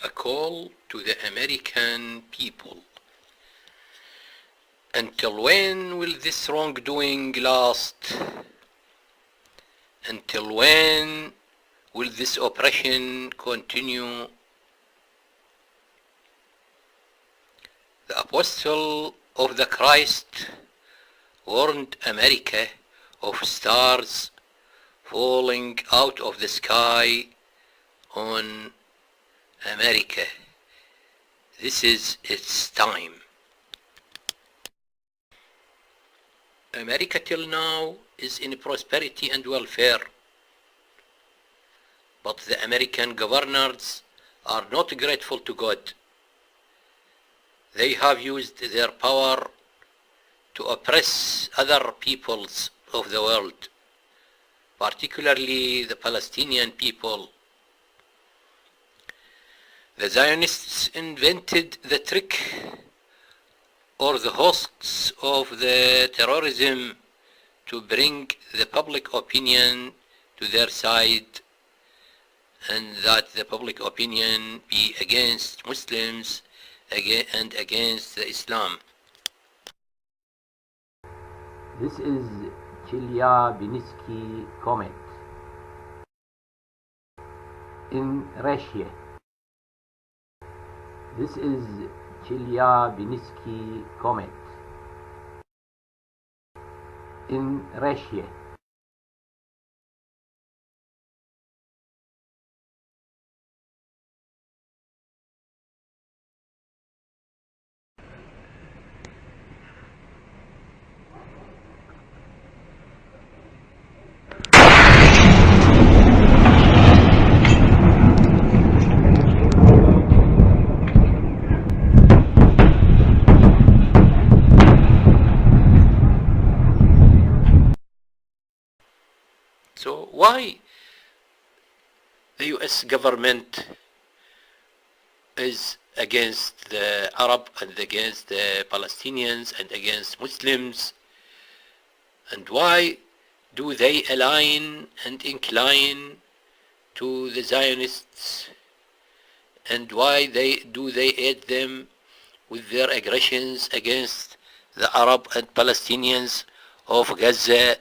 A call to the American people. Until when will this wrongdoing last? Until when will this oppression continue? The apostle of the Christ warned America of stars falling out of the sky on America. This is its time. America till now is in prosperity and welfare, but the American governors are not grateful to God. They have used their power to oppress other peoples of the world, particularly the Palestinian people. The Zionists invented the trick or the hoax of the terrorism to bring the public opinion to their side, and that the public opinion be against Muslims and against the Islam. This is Chelyabinski comet. In Russia. This is Chelyabinski comet. In Russia. So why the US government is against the Arab and against the Palestinians and against Muslims, and why do they align and incline to the Zionists, and why do they aid them with their aggressions against the Arab and Palestinians of Gaza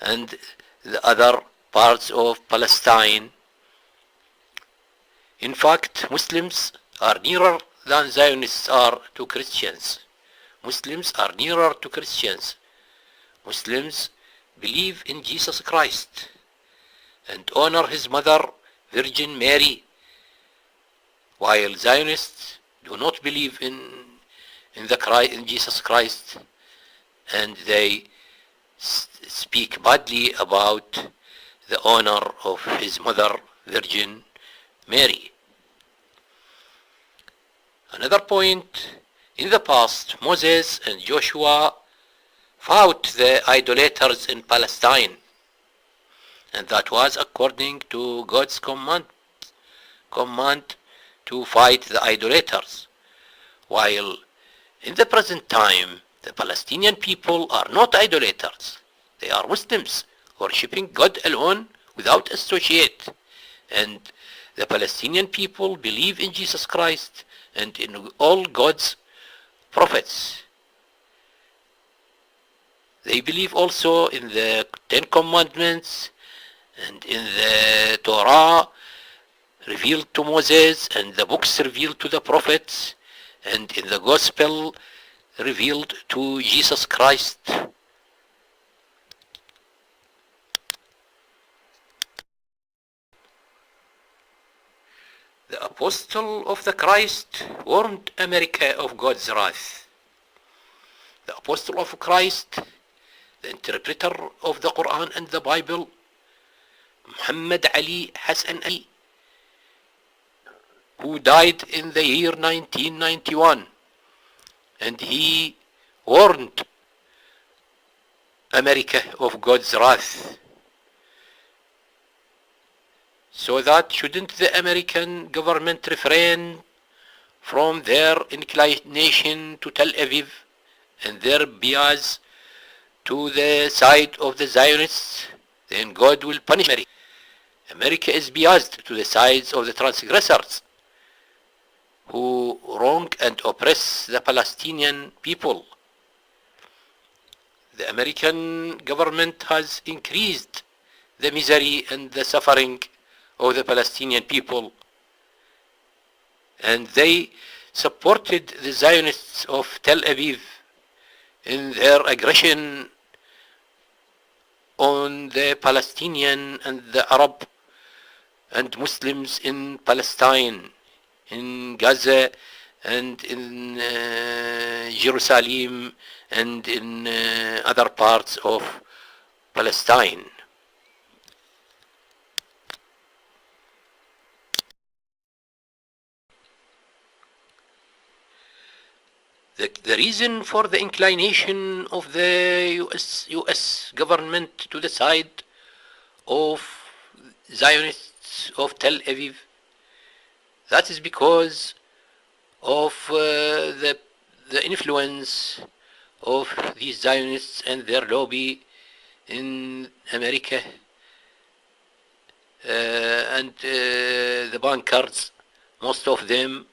and the other parts of Palestine? In fact, Muslims are nearer than Zionists are to Christians. Muslims are nearer to Christians. Muslims believe in Jesus Christ and honor his mother, Virgin Mary, while Zionists do not believe in Jesus Christ, and they speak badly about the honor of his mother, Virgin Mary. Another point, in the past, Moses and Joshua fought the idolaters in Palestine, and that was according to God's command to fight the idolaters, while in the present time, the Palestinian people are not idolaters. They are Muslims, worshipping God alone without associate. And the Palestinian people believe in Jesus Christ and in all God's prophets. They believe also in the Ten Commandments and in the Torah revealed to Moses and the books revealed to the prophets and in the Gospel revealed to Jesus Christ. The apostle of the Christ warned America of God's wrath. The apostle of Christ, the interpreter of the Quran and the Bible, Muhammad Ali Hassan Ali, who died in the year 1991, and he warned America of God's wrath. So that shouldn't the American government refrain from their inclination to Tel Aviv and their bias to the side of the Zionists, then God will punish America. America is biased to the sides of the transgressors. who wrong and oppress the Palestinian people. The American government has increased the misery and the suffering of the Palestinian people, and they supported the Zionists of Tel Aviv in their aggression on the Palestinian and the Arab and Muslims in Palestine, in Gaza and in Jerusalem and in other parts of Palestine. The reason for the inclination of the US government to the side of Zionists of Tel Aviv, that is because of the influence of these Zionists and their lobby in America, and the bankers, most of them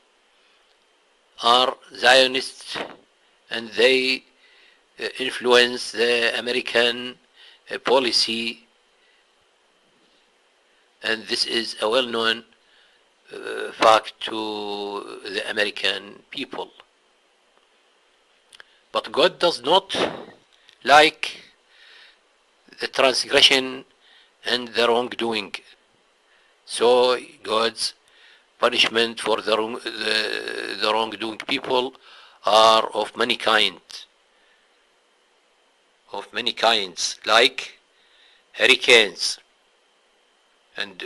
are Zionists, and they influence the American policy, and this is a well-known fact to the American people. But God does not like the transgression and the wrongdoing. So God's punishment for the wrongdoing people are of many kinds, like hurricanes. And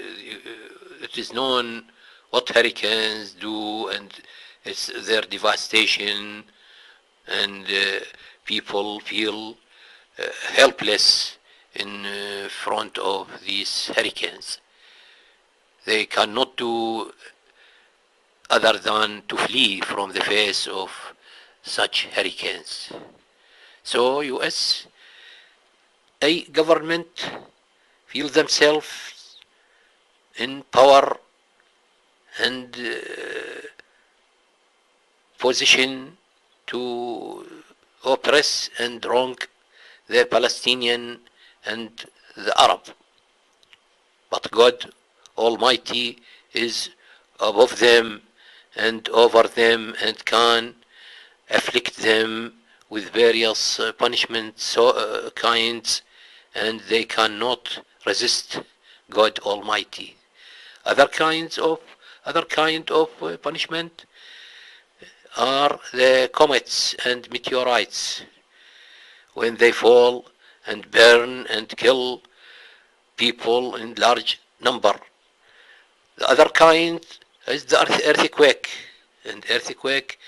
it is known what hurricanes do, and it's their devastation, and people feel helpless in front of these hurricanes. They cannot do other than to flee from the face of such hurricanes. So US government feel themselves in power and position to oppress and wrong the Palestinian and the Arab. But God Almighty is above them and over them and can afflict them with various punishments kinds, and they cannot resist God Almighty. Other kind of punishment are the comets and meteorites, when they fall and burn and kill people in large number. The other kind is the earthquake, and earthquake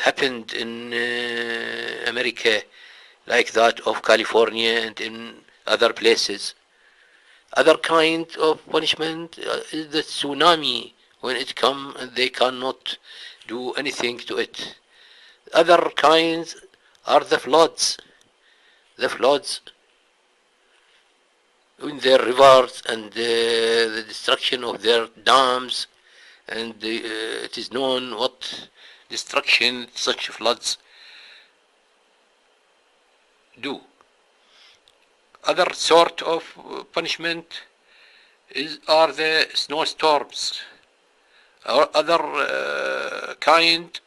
happened in America, like that of California and in other places. Other kind of punishment is the tsunami, when it comes and they cannot do anything to it. Other kinds are the floods in their rivers, and the destruction of their dams, and it is known what destruction such floods do. Other sort of punishment are the snowstorms. Other kind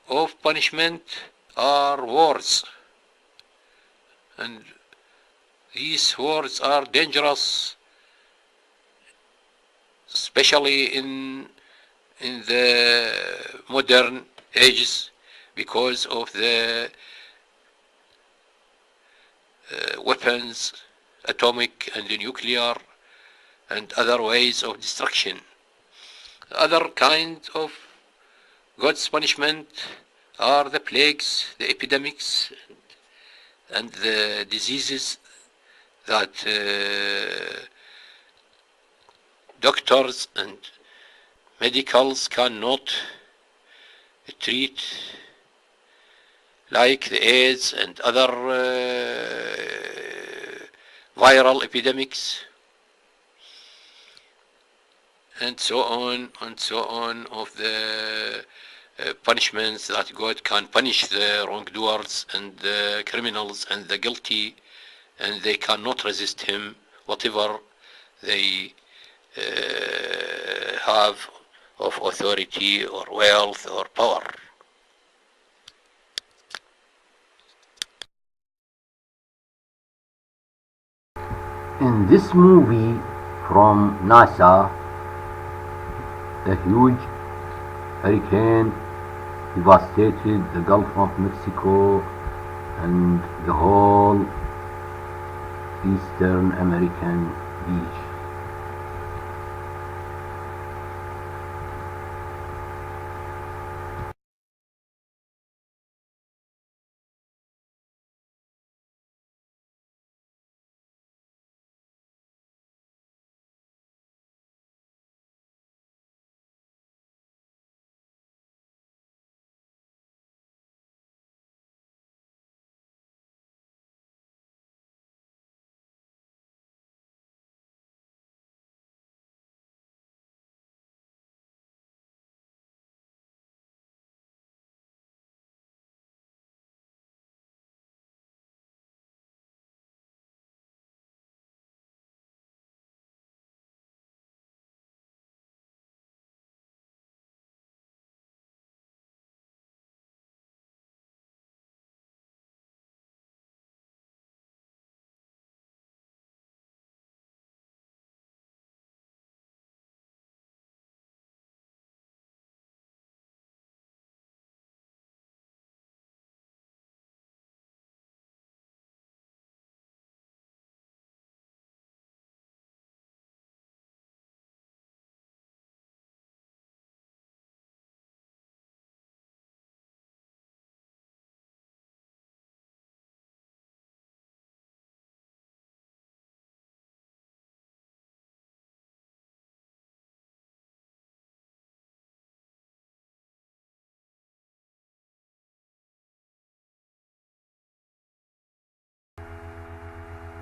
of punishment are wars, and these wars are dangerous, especially in the modern ages, because of the weapons, atomic and nuclear, and other ways of destruction. Other kinds of God's punishment are the plagues, the epidemics, and the diseases that doctors and medicals cannot treat, like the AIDS and other viral epidemics. and so on and so on of the punishments that God can punish the wrongdoers and the criminals and the guilty, and they cannot resist him whatever they have of authority or wealth or power. In this movie from NASA, a huge hurricane devastated the Gulf of Mexico and the whole Eastern American beach.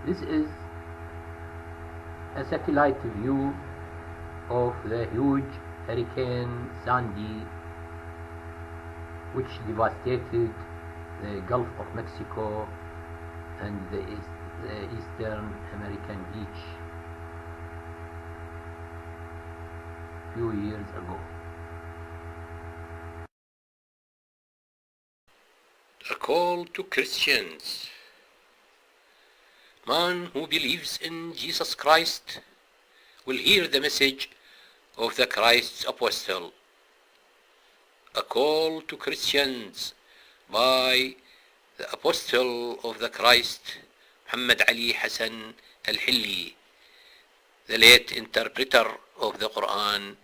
This is a satellite view of the huge Hurricane Sandy, which devastated the Gulf of Mexico and the Eastern American beach few years ago. A call to Christians. Man who believes in Jesus Christ will hear the message of the Christ's apostle. A call to Christians by the apostle of the Christ, Muhammad Ali Hassan al-Hilli, the late interpreter of the Quran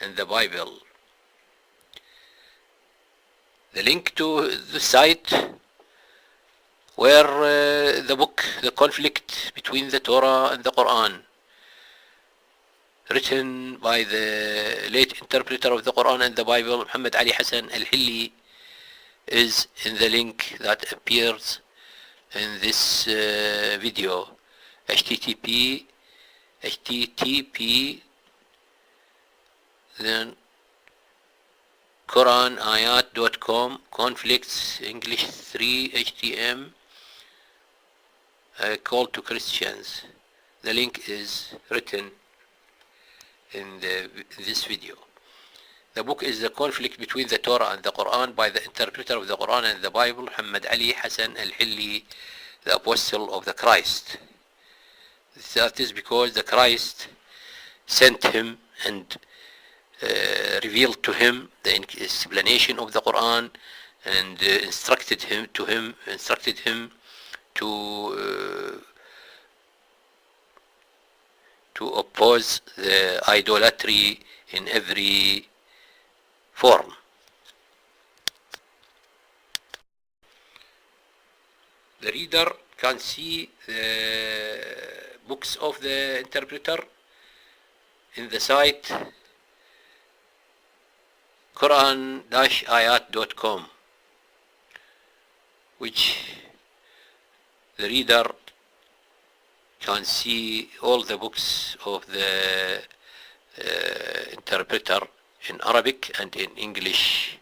and the Bible. The link to the site where the book, The Conflict Between the Torah and the Quran, written by the late interpreter of the Quran and the Bible, Muhammad Ali Hassan al-Hilli, is in the link that appears in this video. http then quranayat.com conflicts English 3 htm call to Christians. The link is written in this video. The book is The Conflict Between the Torah and the Quran by the interpreter of the Quran and the Bible, Muhammad Ali Hassan al-Hilli, the apostle of the Christ. That is because the Christ sent him and revealed to him the explanation of the Quran and instructed him to oppose the idolatry in every form. The reader can see the books of the interpreter in the site quran-ayat.com, which the reader can see all the books of the interpreter in Arabic and in English